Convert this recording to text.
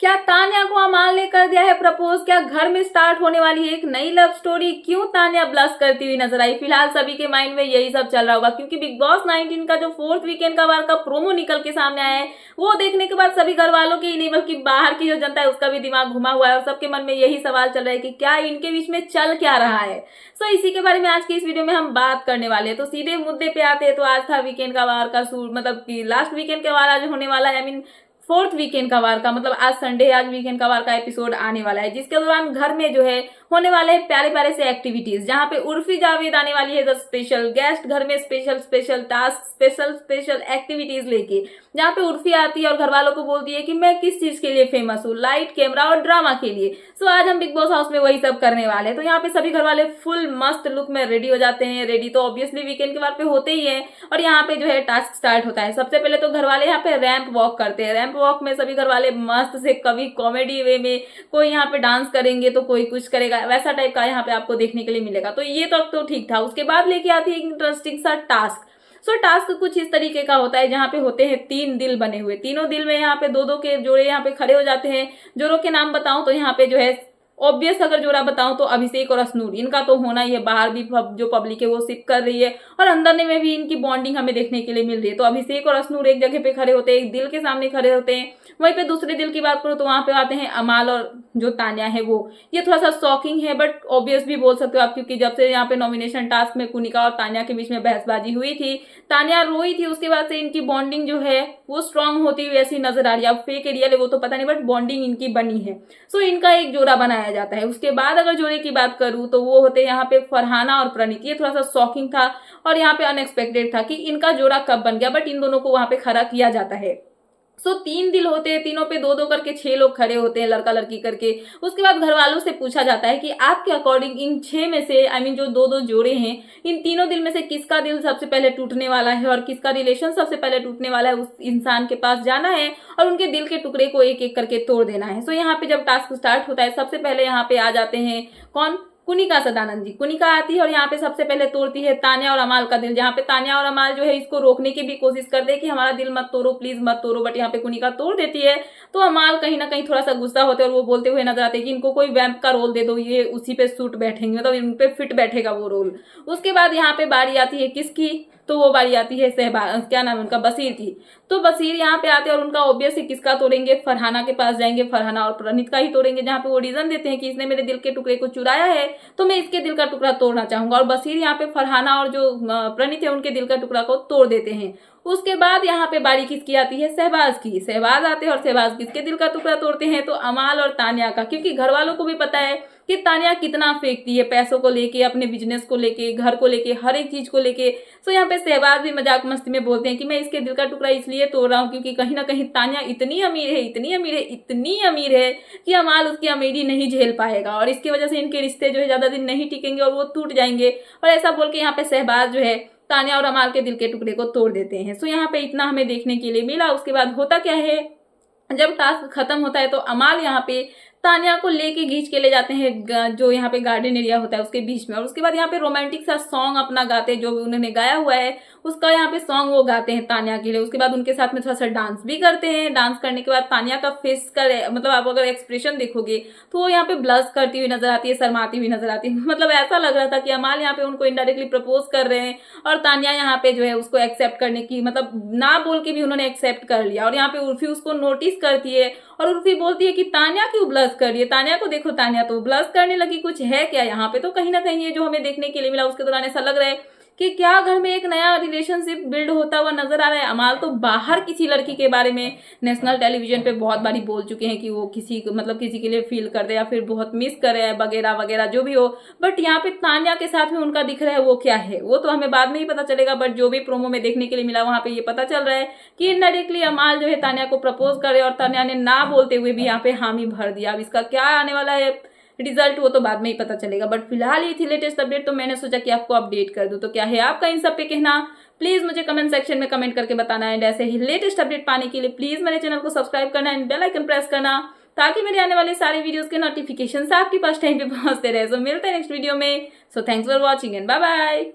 क्या तान्या को अमाल ने कर दिया है प्रपोज? क्या घर में स्टार्ट होने वाली है एक नई लव स्टोरी? क्यों तान्या ब्लश करती हुई नजर आई? फिलहाल सभी के माइंड में यही सब चल रहा होगा, क्योंकि बिग बॉस 19 का जो 4th वीकेंड का वार का प्रोमो निकल के सामने आया है, वो देखने के बाद सभी घर वालों के ही नहीं बल्कि बाहर की जो जनता है उसका भी दिमाग घुमा हुआ है और सबके मन में यही सवाल चल रहा है कि क्या इनके बीच में चल क्या रहा है। सो इसी के बारे में आज की इस वीडियो में हम बात करने वाले हैं। तो सीधे मुद्दे पे आते हैं। तो आज था वीकेंड का वार का सूट, मतलब कि लास्ट वीकेंड का वार आज होने वाला है। आई मीन 4th वीकेंड का वार का, मतलब आज संडे, आज वीकेंड का वार का एपिसोड आने वाला है, जिसके दौरान घर में जो है होने वाले हैं प्यारे प्यारे से एक्टिविटीज, जहां पे उर्फी जावेद आने वाली है द स्पेशल गेस्ट, घर में special special task, special special activities लेके, जहां पे उर्फी आती है और घर वालों को बोलती है कि मैं किस चीज के लिए फेमस हूँ, लाइट, कैमरा और ड्रामा के लिए। सो आज हम बिग बॉस हाउस में वही सब करने वाले हैं। तो यहाँ पे सभी घर वाले फुल मस्त लुक में रेडी हो जाते हैं। रेडी तो ऑब्वियसली वीकेंड के वार पे होते ही है। और यहाँ पे जो है टास्क स्टार्ट होता है। सबसे पहले तो घर वाले यहाँ पे रैंप वॉक करते हैं। रैंप वॉक में सभी घर वाले मस्त से, कभी कॉमेडी वे में, कोई यहाँ पे डांस करेंगे तो कोई कुछ करेगा, वैसा टाइप का यहाँ पे आपको देखने के लिए मिलेगा। तो ये तो ठीक था। उसके बाद लेके आती है एक इंटरेस्टिंग सा टास्क। सो टास्क कुछ इस तरीके का होता है, जहाँ पे होते हैं 3 दिल बने हुए। तीनों दिल में यहाँ पे दो दो के जोड़े यहाँ पे खड़े हो जाते हैं। जोड़ों के नाम बताऊं तो यहाँ पे जो है ऑब्वियस अगर जोड़ा बताऊं तो अभिषेक और अश्नूर, इनका तो होना ही है। बाहर भी जो पब्लिक है वो सिप कर रही है और अंदर में भी इनकी बॉन्डिंग हमें देखने के लिए मिल रही है। तो अभिषेक और अश्नूर एक जगह पे खड़े होते हैं, एक दिल के सामने खड़े होते हैं। वहीं पे दूसरे दिल की बात करूं तो वहां पे आते हैं अमाल और जो तान्या है वो। ये थोड़ा सा शॉकिंग है बट ऑब्वियस भी बोल सकते हो आप, क्योंकि जब से यहाँ पे नॉमिनेशन टास्क में कुनिका और तान्या के बीच में बहसबाजी हुई थी, तान्या रोई थी, उसके बाद से इनकी बॉन्डिंग जो है वो स्ट्रांग होती हुई ऐसी नजर आ रही है। अब फेक है रियल है वो तो पता नहीं, बट बॉन्डिंग इनकी बनी है। सो इनका एक जोड़ा बनाया जाता है। उसके बाद अगर जोड़े की बात करूं तो वो होते यहाँ पे फरहाना और प्रणीत। ये थोड़ा सा शॉकिंग था और यहाँ पे अनएक्सपेक्टेड था कि इनका जोड़ा कब बन गया, बट इन दोनों को वहां पे खड़ा किया जाता है। सो 3 दिल होते हैं, तीनों पे दो दो करके 6 लोग खड़े होते हैं, लड़का लड़की करके। उसके बाद घर वालों से पूछा जाता है कि आपके अकॉर्डिंग इन 6 में से, आई मीन जो दो दो जोड़े हैं, इन तीनों दिल में से किसका दिल सबसे पहले टूटने वाला है और किसका रिलेशन सबसे पहले टूटने वाला है। उस इंसान के पास जाना है और उनके दिल के टुकड़े को एक एक करके तोड़ देना है। सो यहाँ पे जब टास्क स्टार्ट होता है, सबसे पहले यहाँ पे आ जाते हैं कौन? कुनिका सदानंद जी। कुनिका आती है और यहाँ पे सबसे पहले तोड़ती है तान्या और अमाल का दिल, जहाँ पे तान्या और अमाल जो है इसको रोकने की भी कोशिश करते हैं कि हमारा दिल मत तोड़ो, प्लीज मत तोड़ो, बट यहाँ पे कुनिका तोड़ देती है। तो अमाल कहीं ना कहीं थोड़ा सा गुस्सा होते हैं और वो बोलते हुए नजर आते हैं कि इनको कोई वैम्प का रोल दे दो, ये उसी पे सूट बैठेंगे, मतलब इन पे फिट बैठेगा वो रोल। उसके बाद यहाँ पे बारी आती है किसकी? तो वो बारी आती है सहबाज, क्या नाम है उनका, बसीर की। तो बसीर यहाँ पे आते हैं और उनका ऑब्वियसली किसका तोड़ेंगे? फरहाना के पास जाएंगे, फरहाना और प्रणीत का ही तोड़ेंगे, जहाँ पे वो रीजन देते हैं कि इसने मेरे दिल के टुकड़े को चुराया है तो मैं इसके दिल का टुकड़ा तोड़ना चाहूंगा। और बसीर यहाँ पे फरहाना और जो प्रणीत है उनके दिल का टुकड़ा को तोड़ देते हैं। उसके बाद यहाँ पे बारी किसकी आती है? सहबाज की। सहबाज आते हैं और सहबाज किसके दिल का टुकड़ा तोड़ते हैं? तो अमाल और तान्या का, क्योंकि घर वालों को भी पता है कि तान्या कितना फेंकती है पैसों को लेके, अपने बिजनेस को लेके, घर को लेके, हर एक चीज को लेके। सो यहाँ पे सहबाज भी मजाक मस्ती में बोलते हैं कि मैं इसके दिल का टुकड़ा इसलिए तोड़ रहा हूँ क्योंकि कहीं ना कहीं तान्या इतनी अमीर है, इतनी अमीर है, इतनी अमीर है कि अमाल उसकी अमीरी नहीं झेल पाएगा और इसकी वजह से इनके रिश्ते जो है ज्यादा दिन नहीं टिकेंगे और वो टूट जाएंगे। और ऐसा बोल के यहाँ पे सहबाज जो है तान्या और अमाल के दिल के टुकड़े को तोड़ देते हैं। सो यहाँ पे इतना हमें देखने के लिए मिला। उसके बाद होता क्या है, जब टास्क खत्म होता है तो अमाल यहाँ पे तान्या को लेके खींच के ले जाते हैं जो यहाँ पे गार्डन एरिया होता है उसके बीच में, और उसके बाद यहाँ पे रोमांटिक सा सॉन्ग अपना गाते हैं, जो उन्होंने गाया हुआ है उसका यहाँ पे सॉन्ग वो गाते हैं तान्या के लिए। उसके बाद उनके साथ में थोड़ा सा डांस भी करते हैं। डांस करने के बाद तान्या का फेस का मतलब आप अगर एक्सप्रेशन देखोगे तो वो यहाँ पे ब्लश करती हुई नजर आती है, शर्माती हुई नजर आती है। मतलब ऐसा लग रहा था कि अमाल यहाँ पे उनको इनडायरेक्टली प्रपोज कर रहे हैं और तान्या यहाँ पे जो है उसको एक्सेप्ट करने की, मतलब ना बोल के भी उन्होंने एक्सेप्ट कर लिया। और यहाँ पे उर्फी उसको नोटिस करती है और उर्फी बोलती है कि तान्या क्यों ब्लश कर रही है? तान्या को देखो, तान्या तो ब्लश करने लगी, कुछ है क्या यहाँ पे? तो कहीं ना कहीं ये जो हमें देखने के लिए मिला उसके दौरान ऐसा लग रहा है कि क्या घर में एक नया रिलेशनशिप बिल्ड होता हुआ नजर आ रहा है। अमाल तो बाहर किसी लड़की के बारे में नेशनल टेलीविजन पे बहुत बारी बोल चुके हैं कि वो किसी, मतलब किसी के लिए फील कर दे या फिर बहुत मिस करे वगैरह वगैरह जो भी हो, बट यहाँ पे तान्या के साथ में उनका दिख रहा है वो क्या है वो तो हमें बाद में ही पता चलेगा। बट जो भी प्रोमो में देखने के लिए मिला वहां पे ये पता चल रहा है कि इनडायरेक्टली अमाल जो है तान्या को प्रपोज करे और तान्या ने ना बोलते हुए भी यहाँ पे हामी भर दिया। अब इसका क्या आने वाला है रिजल्ट वो तो बाद में ही पता चलेगा, बट फिलहाल ये थी लेटेस्ट अपडेट, तो मैंने सोचा कि आपको अपडेट कर दूं। तो क्या है आपका इन सब पे कहना, प्लीज मुझे कमेंट सेक्शन में कमेंट करके बताना है। ऐसे ही लेटेस्ट अपडेट पाने के लिए प्लीज मेरे चैनल को सब्सक्राइब करना एंड बेल आइकन प्रेस करना, ताकि मेरे आने वाले सारे वीडियोस के नोटिफिकेशन आपके पास टाइम पे पहुंचते रहे। सो मिलते हैं नेक्स्ट वीडियो में। So thanks for watching and bye bye.